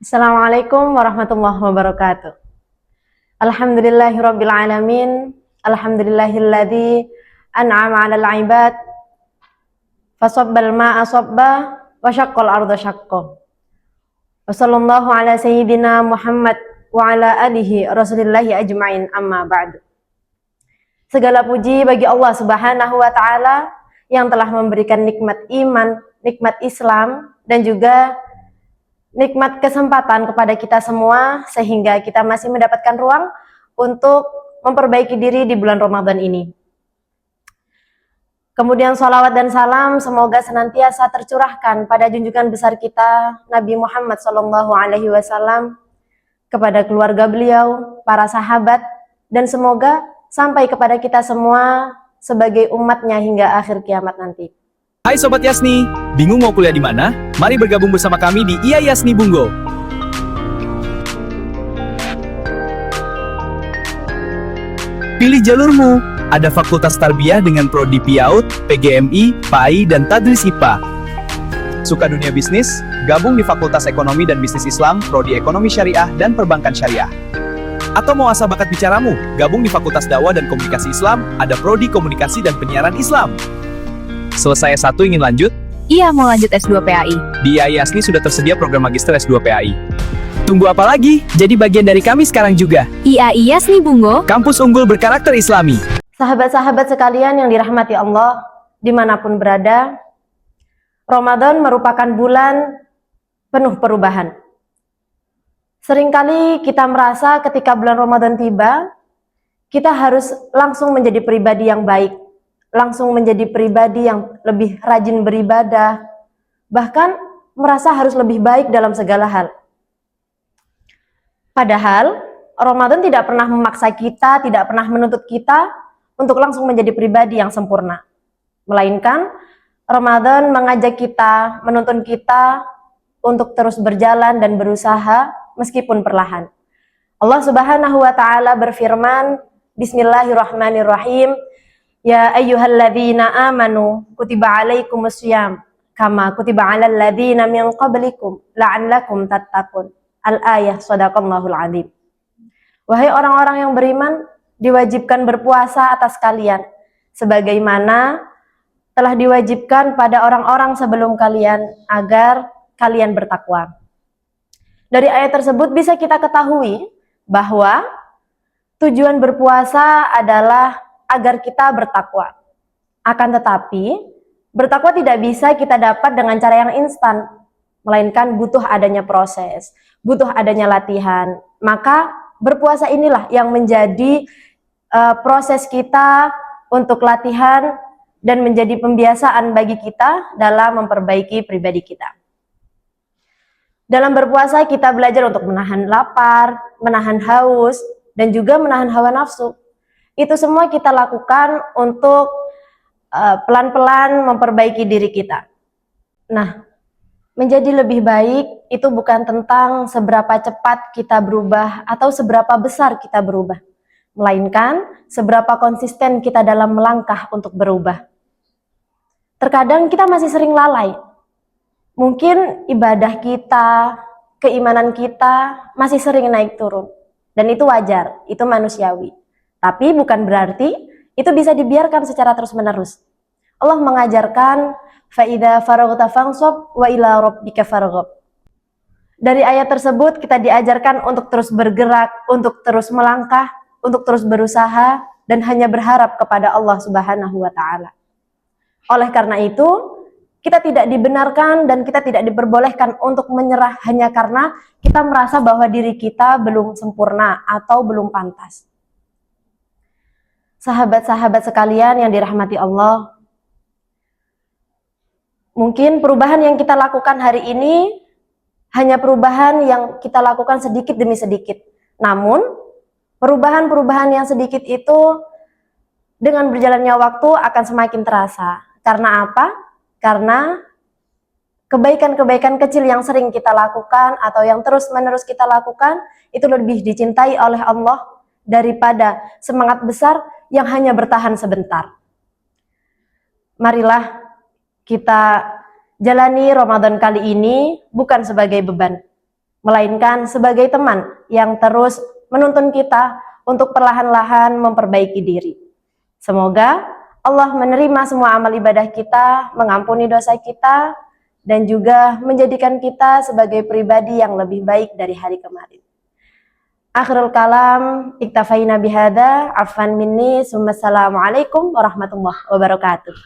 Assalamualaikum warahmatullahi wabarakatuh. Alhamdulillahirabbil alamin. Alhamdulillahilladzi an'ama 'alal 'ibad fasabbal ma'a sabba wa syaqqal arda syaqqa. Wa sallallahu ala sayyidina Muhammad wa ala alihi rasulillahi ajmain, amma ba'du. Segala puji bagi Allah Subhanahu wa taala yang telah memberikan nikmat iman, nikmat Islam, dan juga nikmat kesempatan kepada kita semua sehingga kita masih mendapatkan ruang untuk memperbaiki diri di bulan Ramadan ini. Kemudian salawat dan salam semoga senantiasa tercurahkan pada junjungan besar kita Nabi Muhammad SAW, kepada keluarga beliau, para sahabat, dan semoga sampai kepada kita semua sebagai umatnya hingga akhir kiamat nanti. Hai Sobat Yasni, bingung mau kuliah di mana? Mari bergabung bersama kami di IA Yasni Bungo. Pilih jalurmu. Ada Fakultas Tarbiyah dengan Prodi PIAUD, PGMI, PAI, dan Tadris IPA. Suka dunia bisnis? Gabung di Fakultas Ekonomi dan Bisnis Islam, Prodi Ekonomi Syariah, dan Perbankan Syariah. Atau mau asah bakat bicaramu? Gabung di Fakultas Dakwah dan Komunikasi Islam, ada Prodi Komunikasi dan Penyiaran Islam. Selesai S1 ingin lanjut? Iya, mau lanjut S2 PAI. Di IA Yasni sudah tersedia program Magister S2 PAI. Tunggu apa lagi? Jadi bagian dari kami sekarang juga. IA Yasni Bungo, Kampus unggul berkarakter Islami. Sahabat-sahabat sekalian yang dirahmati Allah, dimanapun berada, Ramadan merupakan bulan penuh perubahan. Seringkali kita merasa ketika bulan Ramadan tiba, kita harus langsung menjadi pribadi yang baik, langsung menjadi pribadi yang lebih rajin beribadah, bahkan merasa harus lebih baik dalam segala hal. Padahal, Ramadan tidak pernah memaksa kita, tidak pernah menuntut kita untuk langsung menjadi pribadi yang sempurna. Melainkan, Ramadan mengajak kita, menuntun kita untuk terus berjalan dan berusaha meskipun perlahan. Allah Subhanahu wa taala berfirman, Bismillahirrahmanirrahim, Ya ayyuhalladzina amanu kutiba alaikumussyam kama kutiba alal ladzina min qablikum la'allakum tattaqun. Al-ayah, shadaqallahul adzim. Wahai orang-orang yang beriman, diwajibkan berpuasa atas kalian sebagaimana telah diwajibkan pada orang-orang sebelum kalian agar kalian bertakwa. Dari ayat tersebut bisa kita ketahui bahwa tujuan berpuasa adalah agar kita bertakwa. Akan tetapi, bertakwa tidak bisa kita dapat dengan cara yang instan, melainkan butuh adanya proses, butuh adanya latihan. Maka berpuasa inilah yang menjadi proses kita untuk latihan dan menjadi pembiasaan bagi kita dalam memperbaiki pribadi kita. Dalam berpuasa kita belajar untuk menahan lapar, menahan haus, dan juga menahan hawa nafsu. Itu semua kita lakukan untuk pelan-pelan memperbaiki diri kita. Nah, menjadi lebih baik itu bukan tentang seberapa cepat kita berubah atau seberapa besar kita berubah, melainkan seberapa konsisten kita dalam melangkah untuk berubah. Terkadang kita masih sering lalai. Mungkin ibadah kita, keimanan kita masih sering naik turun. Dan itu wajar, itu manusiawi. Tapi bukan berarti itu bisa dibiarkan secara terus-menerus. Allah mengajarkan فَإِذَا فَرَغْتَ فَانْصَبْ وَإِلَى رَبِّكَ فَارْغَب. Dari ayat tersebut kita diajarkan untuk terus bergerak, untuk terus melangkah, untuk terus berusaha, dan hanya berharap kepada Allah Subhanahu wa taala. Oleh karena itu, kita tidak dibenarkan dan kita tidak diperbolehkan untuk menyerah hanya karena kita merasa bahwa diri kita belum sempurna atau belum pantas. Sahabat-sahabat sekalian yang dirahmati Allah, mungkin perubahan yang kita lakukan hari ini hanya perubahan yang kita lakukan sedikit demi sedikit. Namun, perubahan-perubahan yang sedikit itu dengan berjalannya waktu akan semakin terasa. Karena apa? Karena kebaikan-kebaikan kecil yang sering kita lakukan atau yang terus-menerus kita lakukan itu lebih dicintai oleh Allah daripada semangat besar yang hanya bertahan sebentar. Marilah kita jalani Ramadan kali ini bukan sebagai beban, melainkan sebagai teman yang terus menuntun kita untuk perlahan-lahan memperbaiki diri. Semoga Allah menerima semua amal ibadah kita, mengampuni dosa kita, dan juga menjadikan kita sebagai pribadi yang lebih baik dari hari kemarin. Akhirul kalam, iktafaina bihada, afan minni, summa assalamualaikum warahmatullahi wabarakatuh.